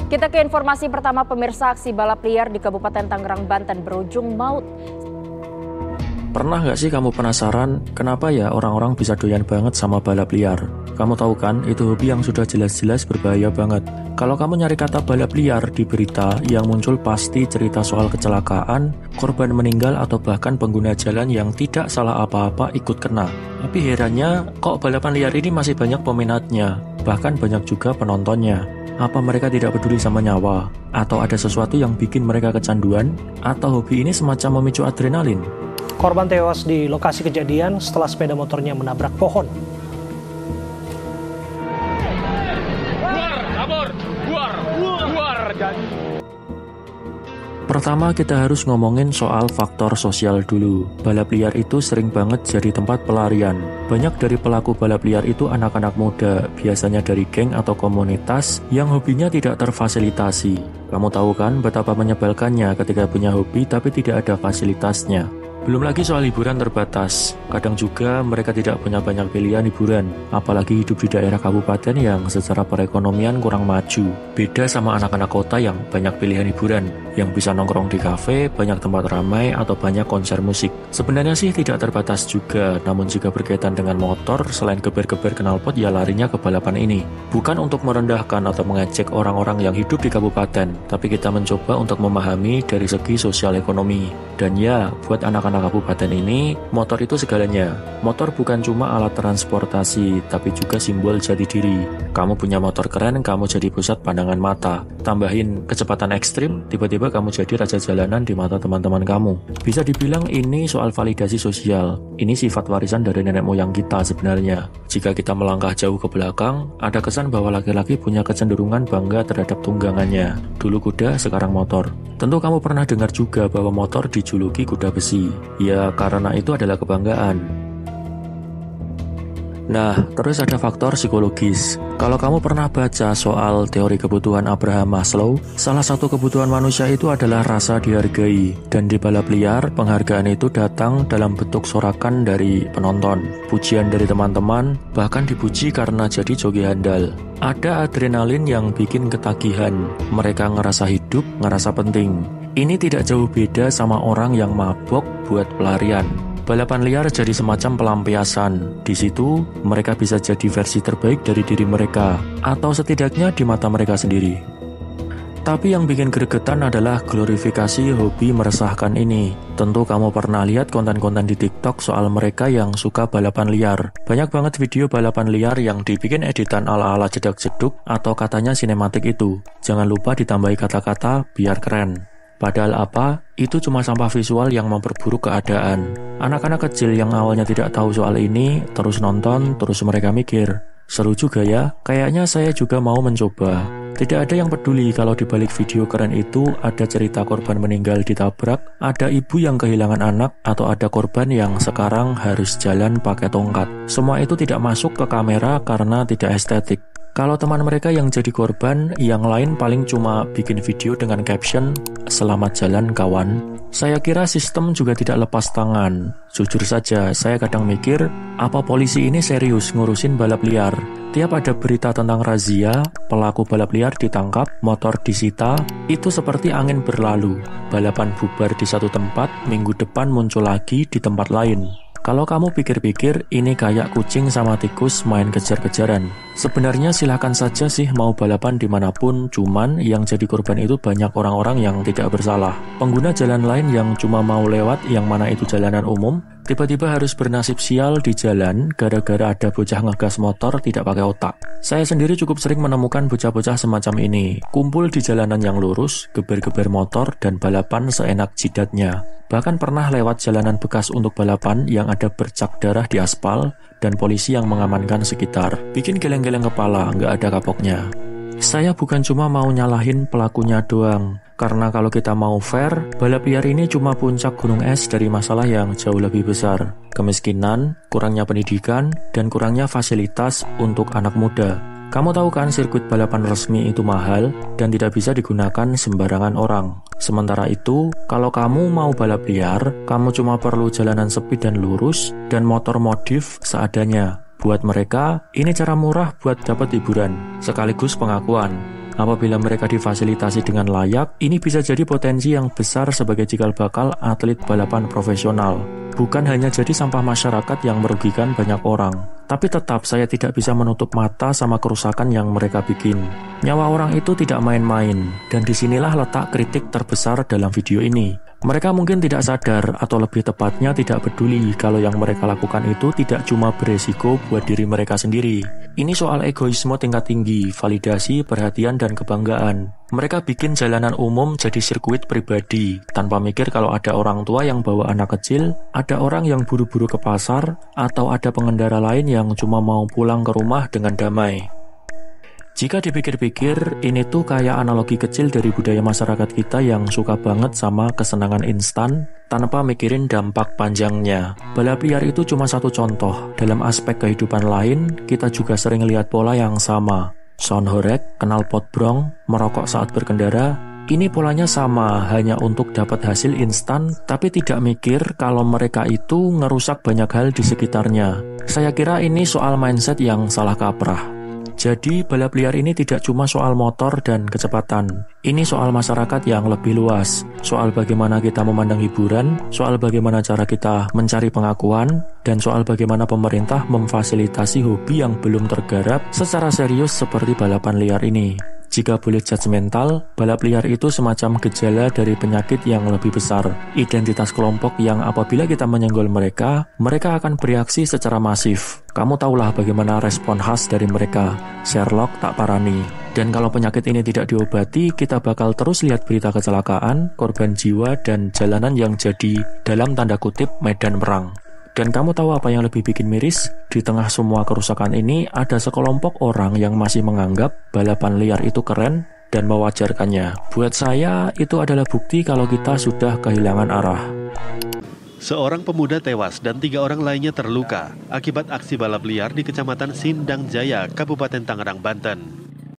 Kita ke informasi pertama pemirsa, aksi balap liar di Kabupaten Tangerang, Banten berujung maut. Pernah nggak sih kamu penasaran kenapa ya orang-orang bisa doyan banget sama balap liar? Kamu tahu kan, itu hobi yang sudah jelas-jelas berbahaya banget. Kalau kamu nyari kata balap liar di berita, yang muncul pasti cerita soal kecelakaan, korban meninggal atau bahkan pengguna jalan yang tidak salah apa-apa ikut kena. Tapi herannya, kok balapan liar ini masih banyak peminatnya, bahkan banyak juga penontonnya. Apa mereka tidak peduli sama nyawa? Atau ada sesuatu yang bikin mereka kecanduan? Atau hobi ini semacam memicu adrenalin? Korban tewas di lokasi kejadian setelah sepeda motornya menabrak pohon. Pertama kita harus ngomongin soal faktor sosial dulu. Balap liar itu sering banget jadi tempat pelarian. Banyak dari pelaku balap liar itu anak-anak muda, biasanya dari geng atau komunitas yang hobinya tidak terfasilitasi. Kamu tahu kan betapa menyebalkannya ketika punya hobi tapi tidak ada fasilitasnya. Belum lagi soal hiburan terbatas. Kadang juga mereka tidak punya banyak pilihan hiburan, apalagi hidup di daerah kabupaten yang secara perekonomian kurang maju. Beda sama anak-anak kota yang banyak pilihan hiburan, yang bisa nongkrong di kafe, banyak tempat ramai, atau banyak konser musik. Sebenarnya sih tidak terbatas juga, namun jika berkaitan dengan motor, selain geber-geber knalpot ya larinya ke balapan ini. Bukan untuk merendahkan atau mengejek orang-orang yang hidup di kabupaten, tapi kita mencoba untuk memahami dari segi sosial ekonomi. Dan ya, buat anak-anak kabupaten ini, motor itu segalanya. Motor bukan cuma alat transportasi, tapi juga simbol jati diri. Kamu punya motor keren, kamu jadi pusat pandangan mata. Tambahin kecepatan ekstrim, tiba-tiba kamu jadi raja jalanan di mata teman-teman kamu. Bisa dibilang ini soal validasi sosial. Ini sifat warisan dari nenek moyang kita sebenarnya. Jika kita melangkah jauh ke belakang, ada kesan bahwa laki-laki punya kecenderungan bangga terhadap tunggangannya. Dulu kuda, sekarang motor. Tentu kamu pernah dengar juga bahwa motor dijuluki kuda besi. Ya, karena itu adalah kebanggaan. Nah, terus ada faktor psikologis. Kalau kamu pernah baca soal teori kebutuhan Abraham Maslow, salah satu kebutuhan manusia itu adalah rasa dihargai. Dan di balap liar, penghargaan itu datang dalam bentuk sorakan dari penonton, pujian dari teman-teman, bahkan dipuji karena jadi joki handal. Ada adrenalin yang bikin ketagihan, mereka ngerasa hidup, ngerasa penting. Ini tidak jauh beda sama orang yang mabok buat pelarian. Balapan liar jadi semacam pelampiasan. Di situ, mereka bisa jadi versi terbaik dari diri mereka, atau setidaknya di mata mereka sendiri. Tapi yang bikin gregetan adalah glorifikasi hobi meresahkan ini. Tentu kamu pernah lihat konten-konten di TikTok soal mereka yang suka balapan liar. Banyak banget video balapan liar yang dibikin editan ala-ala jedak-jeduk atau katanya sinematik itu. Jangan lupa ditambahi kata-kata biar keren. Padahal apa? Itu cuma sampah visual yang memperburuk keadaan. Anak-anak kecil yang awalnya tidak tahu soal ini, terus nonton, terus mereka mikir, seru juga ya, kayaknya saya juga mau mencoba. Tidak ada yang peduli kalau di balik video keren itu ada cerita korban meninggal ditabrak, ada ibu yang kehilangan anak, atau ada korban yang sekarang harus jalan pakai tongkat. Semua itu tidak masuk ke kamera karena tidak estetik. Kalau teman mereka yang jadi korban, yang lain paling cuma bikin video dengan caption, "Selamat jalan kawan." Saya kira sistem juga tidak lepas tangan. Jujur saja, saya kadang mikir, apa polisi ini serius ngurusin balap liar? Tiap ada berita tentang razia, pelaku balap liar ditangkap, motor disita, itu seperti angin berlalu. Balapan bubar di satu tempat, minggu depan muncul lagi di tempat lain. Kalau kamu pikir-pikir, ini kayak kucing sama tikus main kejar-kejaran. Sebenarnya silahkan saja sih mau balapan dimanapun, cuman yang jadi korban itu banyak orang-orang yang tidak bersalah. Pengguna jalan lain yang cuma mau lewat yang mana itu jalanan umum, tiba-tiba harus bernasib sial di jalan gara-gara ada bocah ngegas motor tidak pakai otak. Saya sendiri cukup sering menemukan bocah-bocah semacam ini, kumpul di jalanan yang lurus, geber-geber motor, dan balapan seenak jidatnya. Bahkan pernah lewat jalanan bekas untuk balapan yang ada bercak darah di aspal dan polisi yang mengamankan sekitar. Bikin geleng-geleng kepala, nggak ada kapoknya. Saya bukan cuma mau nyalahin pelakunya doang, karena kalau kita mau fair, balap liar ini cuma puncak gunung es dari masalah yang jauh lebih besar. Kemiskinan, kurangnya pendidikan, dan kurangnya fasilitas untuk anak muda. Kamu tahu kan sirkuit balapan resmi itu mahal dan tidak bisa digunakan sembarangan orang. Sementara itu, kalau kamu mau balap liar, kamu cuma perlu jalanan sepi dan lurus dan motor modif seadanya. Buat mereka, ini cara murah buat dapat hiburan, sekaligus pengakuan. Apabila mereka difasilitasi dengan layak, ini bisa jadi potensi yang besar sebagai cikal bakal atlet balapan profesional. Bukan hanya jadi sampah masyarakat yang merugikan banyak orang. Tapi tetap saya tidak bisa menutup mata sama kerusakan yang mereka bikin. Nyawa orang itu tidak main-main, dan disinilah letak kritik terbesar dalam video ini. Mereka mungkin tidak sadar atau lebih tepatnya tidak peduli kalau yang mereka lakukan itu tidak cuma beresiko buat diri mereka sendiri. Ini soal egoisme tingkat tinggi, validasi, perhatian, dan kebanggaan. Mereka bikin jalanan umum jadi sirkuit pribadi, tanpa mikir kalau ada orang tua yang bawa anak kecil, ada orang yang buru-buru ke pasar, atau ada pengendara lain yang cuma mau pulang ke rumah dengan damai. Jika dipikir-pikir, ini tuh kayak analogi kecil dari budaya masyarakat kita yang suka banget sama kesenangan instan tanpa mikirin dampak panjangnya. Balap liar itu cuma satu contoh. Dalam aspek kehidupan lain, kita juga sering lihat pola yang sama. Sound horeg, knalpot brong, merokok saat berkendara. Ini polanya sama, hanya untuk dapat hasil instan, tapi tidak mikir kalau mereka itu ngerusak banyak hal di sekitarnya. Saya kira ini soal mindset yang salah kaprah. Jadi, balap liar ini tidak cuma soal motor dan kecepatan. Ini soal masyarakat yang lebih luas. Soal bagaimana kita memandang hiburan, soal bagaimana cara kita mencari pengakuan, dan soal bagaimana pemerintah memfasilitasi hobi yang belum tergarap secara serius seperti balapan liar ini. Jika boleh judgmental, balap liar itu semacam gejala dari penyakit yang lebih besar. Identitas kelompok yang apabila kita menyenggol mereka, mereka akan bereaksi secara masif. Kamu tahulah bagaimana respon khas dari mereka. Sherlock tak parani. Dan kalau penyakit ini tidak diobati, kita bakal terus lihat berita kecelakaan, korban jiwa, dan jalanan yang jadi dalam tanda kutip medan perang. Dan kamu tahu apa yang lebih bikin miris? Di tengah semua kerusakan ini, ada sekelompok orang yang masih menganggap balapan liar itu keren dan mewajarkannya. Buat saya, itu adalah bukti kalau kita sudah kehilangan arah. Seorang pemuda tewas dan 3 orang lainnya terluka akibat aksi balap liar di Kecamatan Sindang Jaya, Kabupaten Tangerang, Banten.